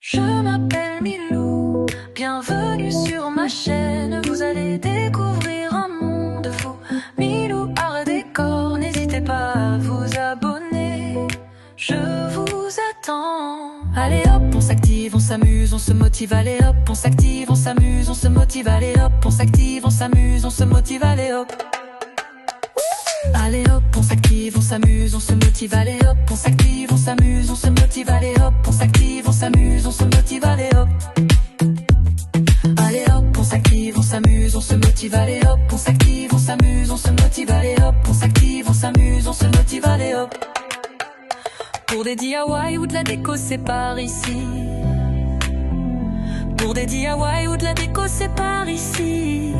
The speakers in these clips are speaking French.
Je m'appelle Milou, bienvenue sur ma chaîne. Vous allez découvrir un monde fou. Milou art décor, n'hésitez pas à vous abonner. Je vous attends. Allez hop, on s'active, on s'amuse, on se motive. Allez hop, on s'active, on s'amuse, on se motive. Allez hop, on s'active, on s'amuse, on se motive. Allez hop. Allez hop, on s'active, on s'amuse, on se motive. Allez hop, on s'active, on s'amuse, on se motive. Allez hop, on s'active, on s'amuse, on se motive. Allez hop. Allez hop, on s'active, on s'amuse, on se motive. Allez hop, on s'active, on s'amuse, on se motive. Allez hop, on s'active, on s'amuse, on se motive. Allez hop. Pour des DIY ou de la déco, c'est par ici. Pour des DIY ou de la déco, c'est par ici.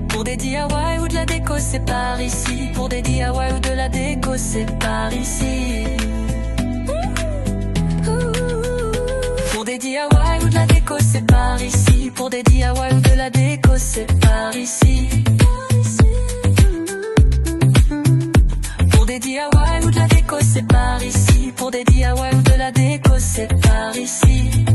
Pour des DIY ou de la déco, c'est par ici. Pour des DIY ou de la déco, c'est par ici. Pour des DIY ou de la déco, c'est par ici. Pour des DIY ou de la déco, c'est par ici. Pour des DIY ou de la déco, c'est par ici. Pour des DIY ou de la déco, c'est par ici.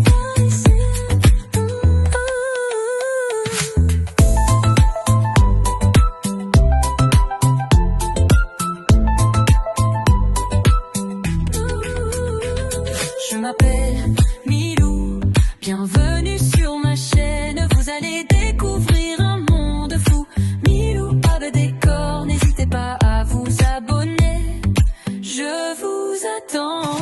Je m'appelle Milou, bienvenue sur ma chaîne. Vous allez découvrir un monde fou. Milou art décor, n'hésitez pas à vous abonner. Je vous attends.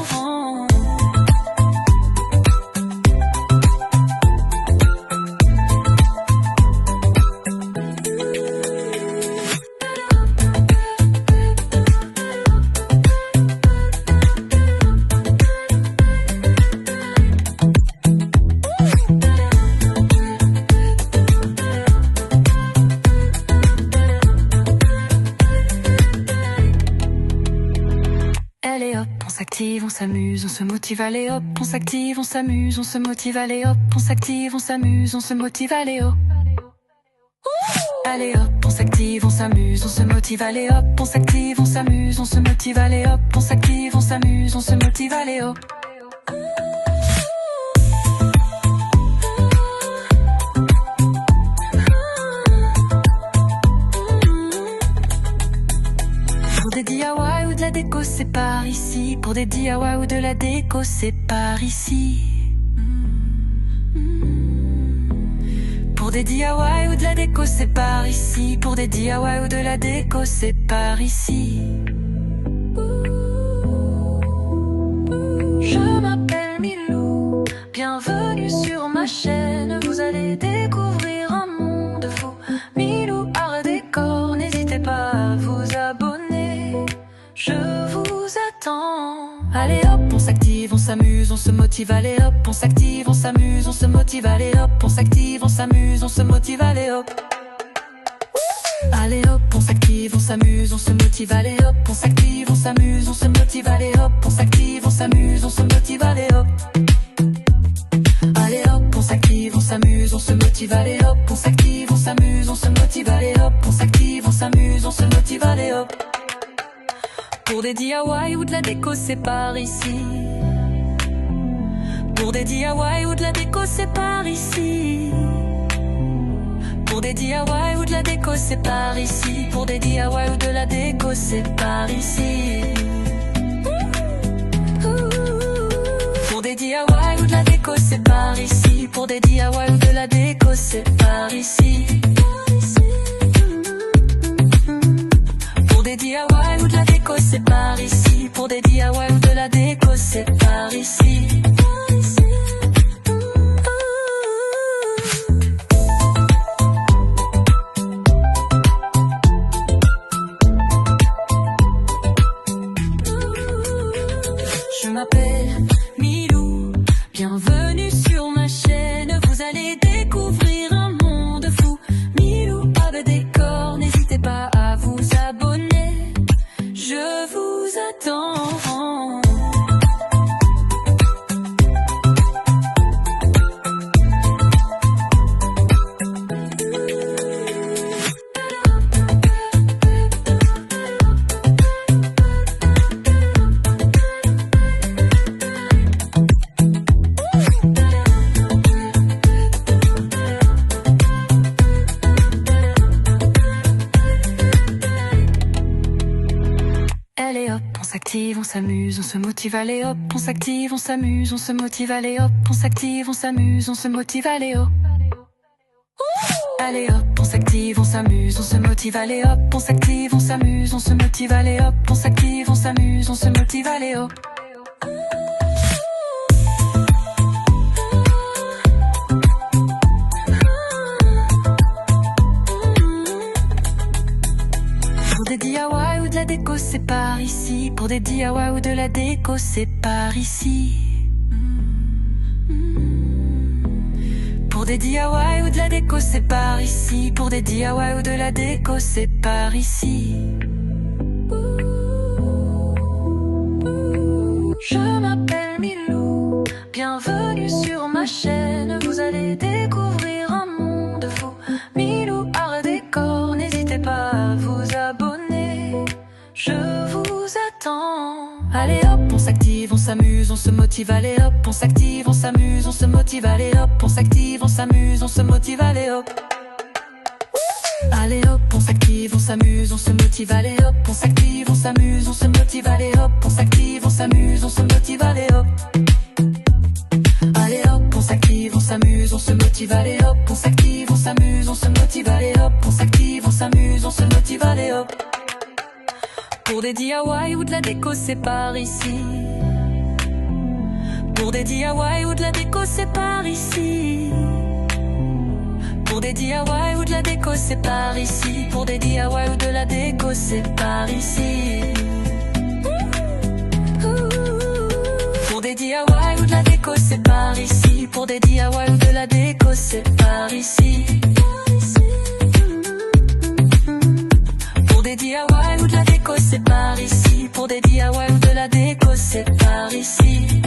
Allez hop, on s'active, on s'amuse, on se motive. Allez hop, on s'active, on s'amuse, on se motive. Allez hop, on s'active, on s'amuse, on se motive. Allez hop. Allez hop, on s'active, on s'amuse, on se motive. Allez hop, on s'active, on s'amuse, on se motive. Allez hop, on s'active, on s'amuse, on se motive. Allez hop. Pour des DIY ou de la déco, c'est par ici. Pour des DIY ou de la déco, c'est par ici. Pour des DIY ou de la déco, c'est par ici. Pour des DIY ou de la déco, c'est par ici. Je m'appelle Milou, bienvenue sur ma chaîne. Vous allez découvrir un monde fou. Milou art décor, n'hésitez pas à vous abonner. Je vous attends. Allez hop, on s'active, on s'amuse, on se motive. Allez hop, on s'active, on s'amuse, on se motive. Allez hop, on s'active, on s'amuse, on se motive. Allez hop. Allez hop, on s'active, on s'amuse, on se motive. Allez hop, on s'active, on s'amuse, on se motive. Allez hop, on s'active, on s'amuse, on se motive. Allez hop. Allez hop, on s'active, on s'amuse, on se motive. Allez hop, on s'active, on s'amuse, on se motive. Allez hop, on s'active, on s'amuse, on se motive. Allez hop. Pour des DIY ou de la déco, c'est par ici. Pour des DIY ou de la déco, c'est par ici. Pour des DIY ou de la déco, c'est par ici. Pour des DIY ou de la déco, c'est par ici. Pour des DIY ou de la déco, c'est par ici. Pour des DIY ou de la déco, c'est par ici. Pour des DIY ou de la déco, c'est par ici. Pour des DIY ou de la déco, c'est par ici. Je m'appelle Milou, bienvenue sur ma chaîne. Vous allez découvrir un monde fou. Milou art décor, n'hésitez pas à vous abonner. Je vous attends. on s'amuse, on se motive, allez hop, on s'active, on s'amuse, on se motive, allez hop, on s'active, on s'amuse, on se motive, allez hop. Allez hop, on s'active, on s'amuse, on se motive, allez hop, on s'active, on s'amuse, on se motive, allez hop, on s'active, on s'amuse, on se motive, allez hop. Pour des DIY ou de la déco, c'est par ici. Pour des DIY ou de la déco, c'est par ici. Pour des DIY ou de la déco, c'est par ici. Pour des DIY ou de la déco, c'est par ici. Je m'appelle Milou, bienvenue sur ma chaîne. Vous allez découvrir un monde fou. Milou Art Décor, n'hésitez pas à vous abonner. Je vous attends. Allez hop, on s'active, on s'amuse, on se motive, allez hop, on s'active, on s'amuse, on se motive, allez hop, on s'active, on s'amuse, on se motive, allez hop. Allez hop, on s'active, on s'amuse, on se motive, allez hop, on s'active, on s'amuse, on se motive, allez hop, on s'active, on s'amuse, on se motive, allez hop. Allez hop, on s'active, on s'amuse, on se motive, allez hop, on s'active, on s'amuse, on se motive, allez hop, on s'active, on s'amuse, on se motive, allez hop. Pour des DIY ou de la déco, c'est par ici. Pour des DIY ou de la déco, c'est par ici. Pour des DIY ou de la déco, c'est par ici. Pour des DIY ou de la déco, c'est par ici. Pour des DIY ou de la déco, c'est par ici. Pour des DIY ou de la déco, c'est par ici. Pour des DIY ou de la déco, c'est par ici. Pour des DIY ou de la déco, c'est par ici.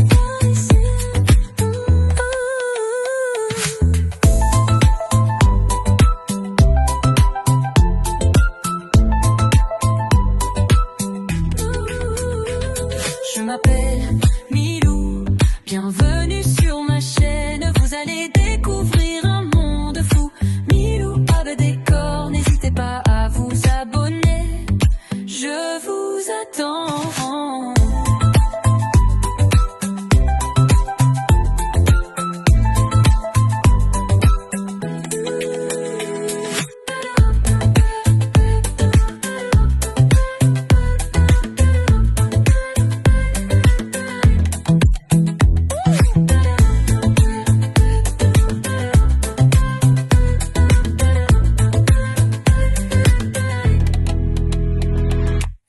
Je m'appelle Milou, bienvenue sur ma chaîne. Vous allez découvrir un monde fou. Milou Art Décor, n'hésitez pas à vous abonner. Je vous attends.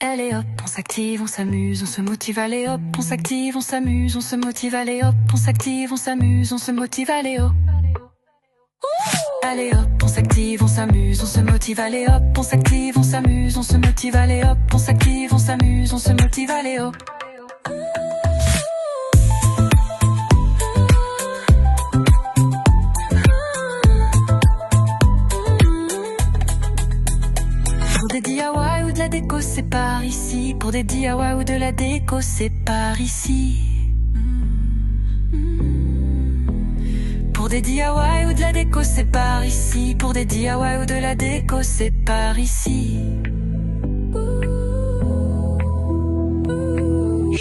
Allez hop, on s'active, on s'amuse, on se motive, allez hop, on s'active, on s'amuse, on se motive, allez hop, on s'active, on s'amuse, on se motive, allez hop. Allez hop, on s'active, on s'amuse, on se motive, allez hop, on s'active, on s'amuse, on se motive, allez hop, on s'active, on s'amuse, on se motive, allez hop. Pour des DIY ou de la déco, c'est par ici. Pour des DIY ou de la déco, c'est par ici. Pour des DIY ou de la déco, c'est par ici. Pour des DIY ou de la déco, c'est par ici.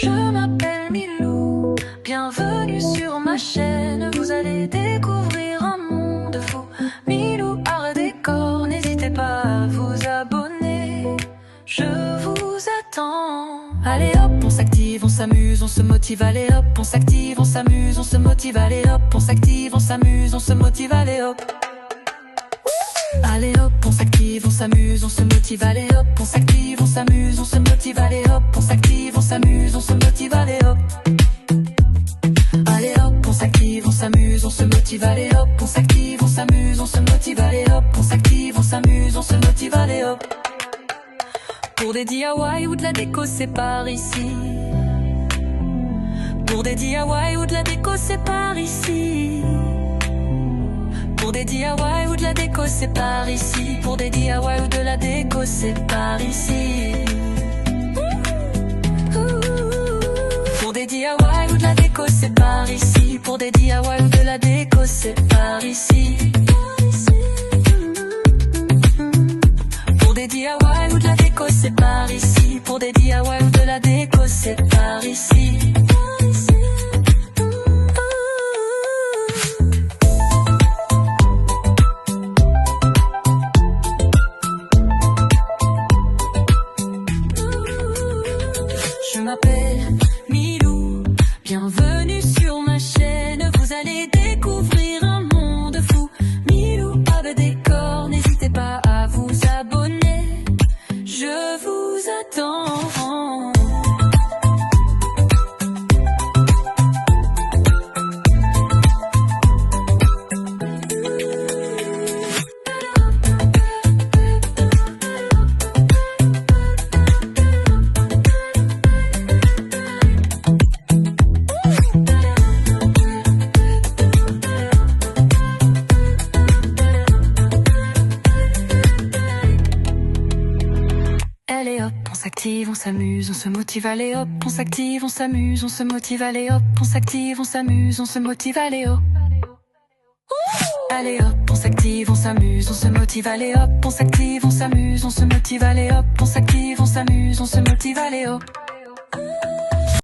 Je m'appelle Milou, bienvenue sur ma chaîne. Vous allez découvrir un monde fou. Milou Art Décor, n'hésitez pas à vous abonner. Je vous attends. Allez hop, on s'active, on s'amuse, on se motive, allez hop, on s'active, on s'amuse, on se motive, allez hop, on s'active, on s'amuse, on se motive, allez hop. Allez hop, on s'active, on s'amuse, on se motive, allez hop, on s'active, on s'amuse, on se motive, allez hop, on s'active, on s'amuse, on se motive, allez hop. Allez hop, on s'active, on s'amuse, on se motive, allez hop, on s'active, on s'amuse, on se motive, allez hop, on s'active, on s'amuse, on se motive, allez hop. Pour des DIY ou de la déco, c'est par ici. Pour des DIY ou de la déco, c'est par ici. Pour des DIY ou de la déco, c'est par ici. Pour des DIY ou de la déco, c'est par ici. Pour des DIY ou de la déco, c'est par ici. Pour des DIY ou de la déco, c'est par ici. Pour des DIY ou de la déco, c'est par ici. Pour des DIY ou de la déco, c'est par s'active, on s'amuse, on se motive, allez hop, on s'active, on s'amuse, on se motive, allez hop, on s'active, on s'amuse, on se motive, allez hop. Allez hop, on s'active, on s'amuse, on se motive, allez hop, on s'active, on s'amuse, on se motive, allez hop, on s'active, on s'amuse, on se motive, allez hop.